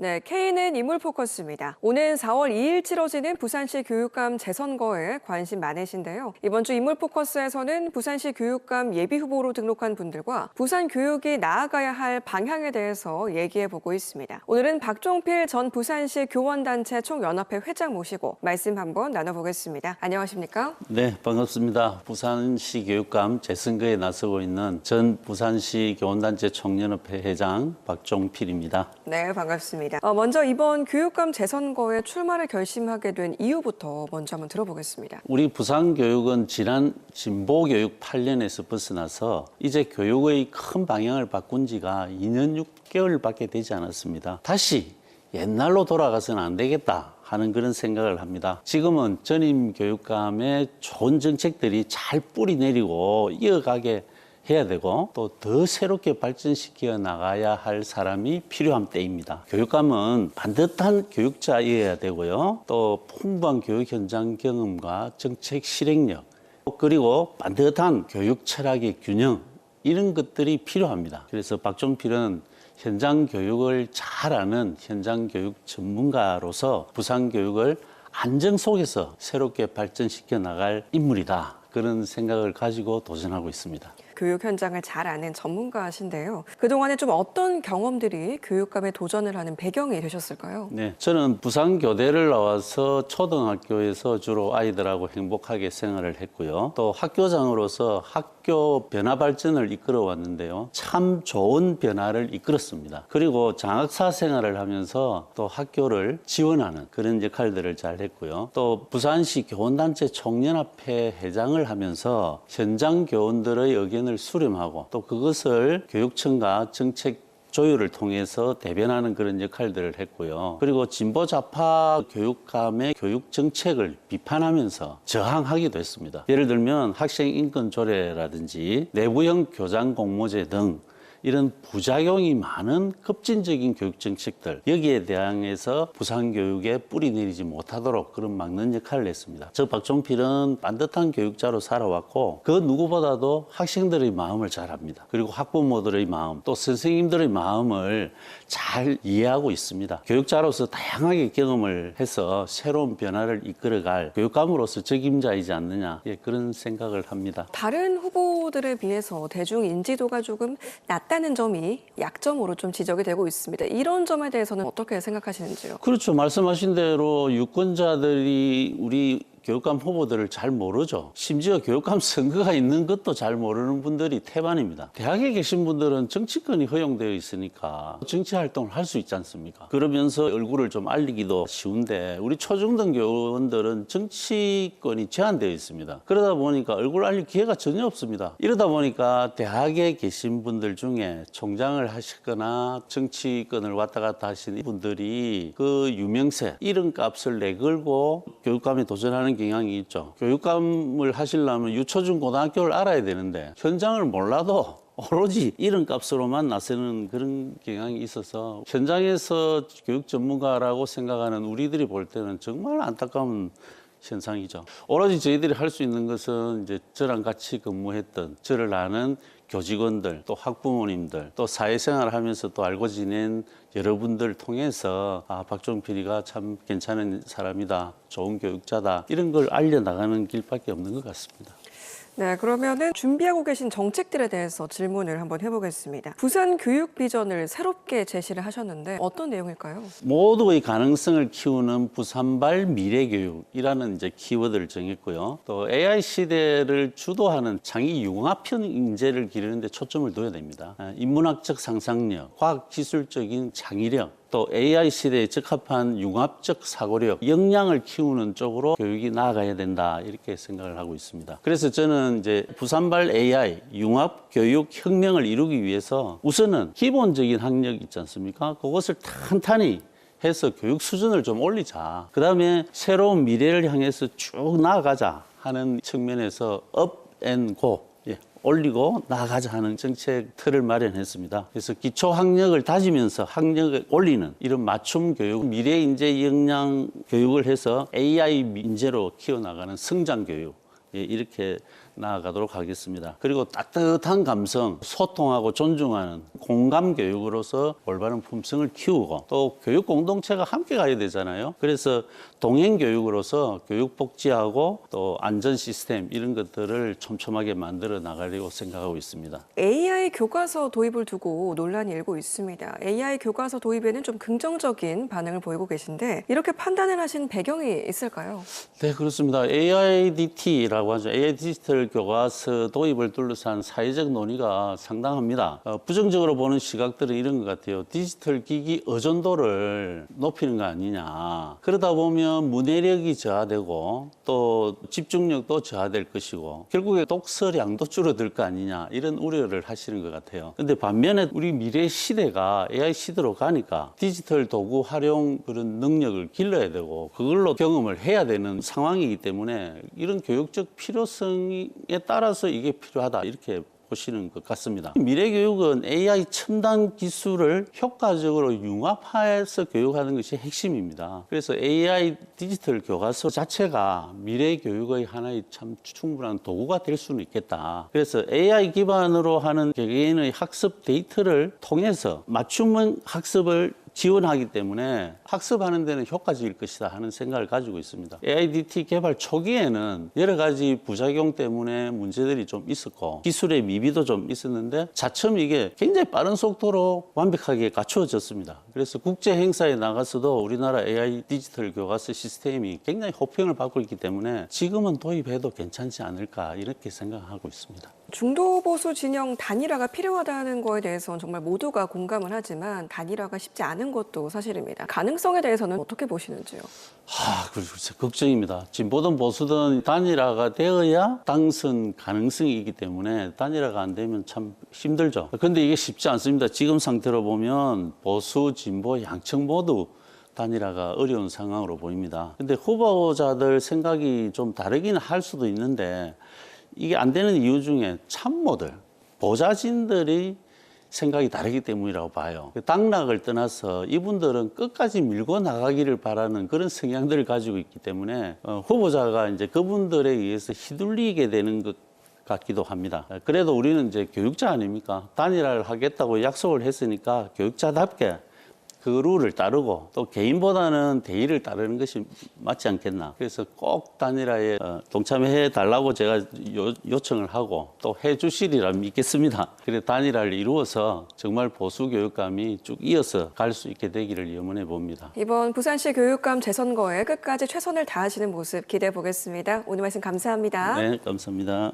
네, K는 인물 포커스입니다. 오는 4월 2일 치러지는 부산시 교육감 재선거에 관심 많으신데요. 이번 주 인물 포커스에서는 부산시 교육감 예비 후보로 등록한 분들과 부산 교육이 나아가야 할 방향에 대해서 얘기해보고 있습니다. 오늘은 박종필 전 부산시 교원단체 총연합회 회장 모시고 말씀 한번 나눠보겠습니다. 안녕하십니까? 네, 반갑습니다. 부산시 교육감 재선거에 나서고 있는 전 부산시 교원단체 총연합회 회장 박종필입니다. 네, 반갑습니다. 먼저 이번 교육감 재선거에 출마를 결심하게 된 이유부터 먼저 한번 들어보겠습니다. 우리 부산교육은 지난 진보교육 8년에서 벗어나서 이제 교육의 큰 방향을 바꾼 지가 2년 6개월밖에 되지 않았습니다. 다시 옛날로 돌아가서는 안 되겠다 하는 그런 생각을 합니다. 지금은 전임 교육감의 좋은 정책들이 잘 뿌리 내리고 이어가게 해야 되고 또 더 새롭게 발전시켜 나가야 할 사람이 필요한 때입니다. 교육감은 반듯한 교육자여야 되고요. 또 풍부한 교육 현장 경험과 정책 실행력, 그리고 반듯한 교육 철학의 균형, 이런 것들이 필요합니다. 그래서 박종필은 현장 교육을 잘 아는 현장 교육 전문가로서 부산 교육을 안정 속에서 새롭게 발전시켜 나갈 인물이다. 그런 생각을 가지고 도전하고 있습니다. 교육 현장을 잘 아는 전문가신데요. 그동안에 좀 어떤 경험들이 교육감에 도전을 하는 배경이 되셨을까요? 네, 저는 부산교대를 나와서 초등학교에서 주로 아이들하고 행복하게 생활을 했고요. 또 학교장으로서 학교 변화 발전을 이끌어 왔는데요. 참 좋은 변화를 이끌었습니다. 그리고 장학사 생활을 하면서 또 학교를 지원하는 그런 역할들을 잘 했고요. 또 부산시 교원단체 총연합회 회장을 하면서 현장 교원들의 의견을 수렴하고 또 그것을 교육청과 정책 조율을 통해서 대변하는 그런 역할들을 했고요. 그리고 진보 좌파 교육감의 교육 정책을 비판하면서 저항하기도 했습니다. 예를 들면 학생 인권 조례라든지 내부형 교장 공모제 등 이런 부작용이 많은 급진적인 교육 정책들, 여기에 대항해서 부산 교육에 뿌리 내리지 못하도록 그런 막는 역할을 했습니다. 저 박종필은 반듯한 교육자로 살아왔고 그 누구보다도 학생들의 마음을 잘 압니다. 그리고 학부모들의 마음, 또 선생님들의 마음을 잘 이해하고 있습니다. 교육자로서 다양하게 경험을 해서 새로운 변화를 이끌어갈 교육감으로서 적임자이지 않느냐, 그런 생각을 합니다. 다른 후보들에 비해서 대중 인지도가 조금 낮다는 점이 약점으로 좀 지적이 되고 있습니다. 이런 점에 대해서는 어떻게 생각하시는지요? 그렇죠. 말씀하신 대로 유권자들이 우리 교육감 후보들을 잘 모르죠. 심지어 교육감 선거가 있는 것도 잘 모르는 분들이 태반입니다. 대학에 계신 분들은 정치권이 허용되어 있으니까 정치 활동을 할 수 있지 않습니까? 그러면서 얼굴을 좀 알리기도 쉬운데 우리 초중등 교원들은 정치권이 제한되어 있습니다. 그러다 보니까 얼굴 알릴 기회가 전혀 없습니다. 이러다 보니까 대학에 계신 분들 중에 총장을 하시거나 정치권을 왔다 갔다 하시는 분들이 그 유명세, 이름값을 내걸고 교육감에 도전하는 경향이 있죠. 교육감을 하시려면 유초중 고등학교를 알아야 되는데 현장을 몰라도 오로지 이름값으로만 나서는 그런 경향이 있어서 현장에서 교육 전문가라고 생각하는 우리들이 볼 때는 정말 안타까운 현상이죠. 오로지 저희들이 할 수 있는 것은 이제 저랑 같이 근무했던 저를 아는 교직원들, 또 학부모님들, 또 사회생활을 하면서 또 알고 지낸 여러분들 통해서 박종필이가 참 괜찮은 사람이다, 좋은 교육자다, 이런 걸 알려나가는 길밖에 없는 것 같습니다. 네, 그러면은 준비하고 계신 정책들에 대해서 질문을 한번 해보겠습니다. 부산 교육 비전을 새롭게 제시를 하셨는데 어떤 내용일까요? 모두의 가능성을 키우는 부산발 미래교육이라는 이제 키워드를 정했고요. 또 AI 시대를 주도하는 창의 융합형 인재를 기르는 데 초점을 둬야 됩니다. 인문학적 상상력, 과학기술적인 창의력, 또 AI 시대에 적합한 융합적 사고력, 역량을 키우는 쪽으로 교육이 나아가야 된다, 이렇게 생각을 하고 있습니다. 그래서 저는 이제 부산발 AI 융합 교육 혁명을 이루기 위해서 우선은 기본적인 학력 있지 않습니까? 그것을 탄탄히 해서 교육 수준을 좀 올리자. 그 다음에 새로운 미래를 향해서 쭉 나아가자 하는 측면에서 업 앤 고, 올리고 나아가자 하는 정책 틀을 마련했습니다. 그래서 기초 학력을 다지면서 학력을 올리는 이런 맞춤 교육, 미래 인재 역량 교육을 해서 AI 인재로 키워나가는 성장 교육, 이렇게 나아가도록 하겠습니다. 그리고 따뜻한 감성, 소통하고 존중하는 공감 교육으로서 올바른 품성을 키우고 또 교육 공동체가 함께 가야 되잖아요. 그래서 동행 교육으로서 교육 복지하고 또 안전 시스템 이런 것들을 촘촘하게 만들어 나가려고 생각하고 있습니다. AI 교과서 도입을 두고 논란이 일고 있습니다. AI 교과서 도입에는 좀 긍정적인 반응을 보이고 계신데 이렇게 판단을 하신 배경이 있을까요? 네, 그렇습니다. AIDT라고 하죠. AI 디지털 교과서 도입을 둘러싼 사회적 논의가 상당합니다. 부정적으로 보는 시각들은 이런 것 같아요. 디지털 기기 의존도를 높이는 거 아니냐. 그러다 보면 문해력이 저하되고 또 집중력도 저하될 것이고 결국에 독서량도 줄어들 거 아니냐. 이런 우려를 하시는 것 같아요. 근데 반면에 우리 미래 시대가 AI 시대로 가니까 디지털 도구 활용 그런 능력을 길러야 되고 그걸로 경험을 해야 되는 상황이기 때문에 이런 교육적 필요성에 따라서 이게 필요하다 이렇게 보시는 것 같습니다. 미래 교육은 AI 첨단 기술을 효과적으로 융합해서 교육하는 것이 핵심입니다. 그래서 AI 디지털 교과서 자체가 미래 교육의 하나의 참 충분한 도구가 될 수는 있겠다. 그래서 AI 기반으로 하는 개개인의 학습 데이터를 통해서 맞춤형 학습을 지원하기 때문에 학습하는 데는 효과적일 것이다 하는 생각을 가지고 있습니다. AIDT 개발 초기에는 여러 가지 부작용 때문에 문제들이 좀 있었고 기술의 미비도 좀 있었는데 차츰 이게 굉장히 빠른 속도로 완벽하게 갖추어졌습니다. 그래서 국제 행사에 나가서도 우리나라 AI 디지털 교과서 시스템이 굉장히 호평을 받고 있기 때문에 지금은 도입해도 괜찮지 않을까 이렇게 생각하고 있습니다. 중도 보수 진영 단일화가 필요하다는 거에 대해서는 정말 모두가 공감을 하지만 단일화가 쉽지 않은 것도 사실입니다. 가능성에 대해서는 어떻게 보시는지요? 그렇죠. 걱정입니다. 진보든 보수든 단일화가 되어야 당선 가능성이 있기 때문에 단일화가 안 되면 참 힘들죠. 그런데 이게 쉽지 않습니다. 지금 상태로 보면 보수, 진보, 양측 모두 단일화가 어려운 상황으로 보입니다. 근데 후보자들 생각이 좀 다르기는 할 수도 있는데 이게 안 되는 이유 중에 참모들, 보좌진들이 생각이 다르기 때문이라고 봐요. 당락을 떠나서 이분들은 끝까지 밀고 나가기를 바라는 그런 성향들을 가지고 있기 때문에 후보자가 이제 그분들에 의해서 휘둘리게 되는 것 같기도 합니다. 그래도 우리는 이제 교육자 아닙니까? 단일화를 하겠다고 약속을 했으니까 교육자답게 그 룰을 따르고 또 개인보다는 대의를 따르는 것이 맞지 않겠나. 그래서 꼭 단일화에 동참해 달라고 제가 요청을 하고 또 해 주시리라 믿겠습니다. 그래 단일화를 이루어서 정말 보수 교육감이 쭉 이어서 갈 수 있게 되기를 염원해 봅니다. 이번 부산시 교육감 재선거에 끝까지 최선을 다하시는 모습 기대해 보겠습니다. 오늘 말씀 감사합니다. 네, 감사합니다.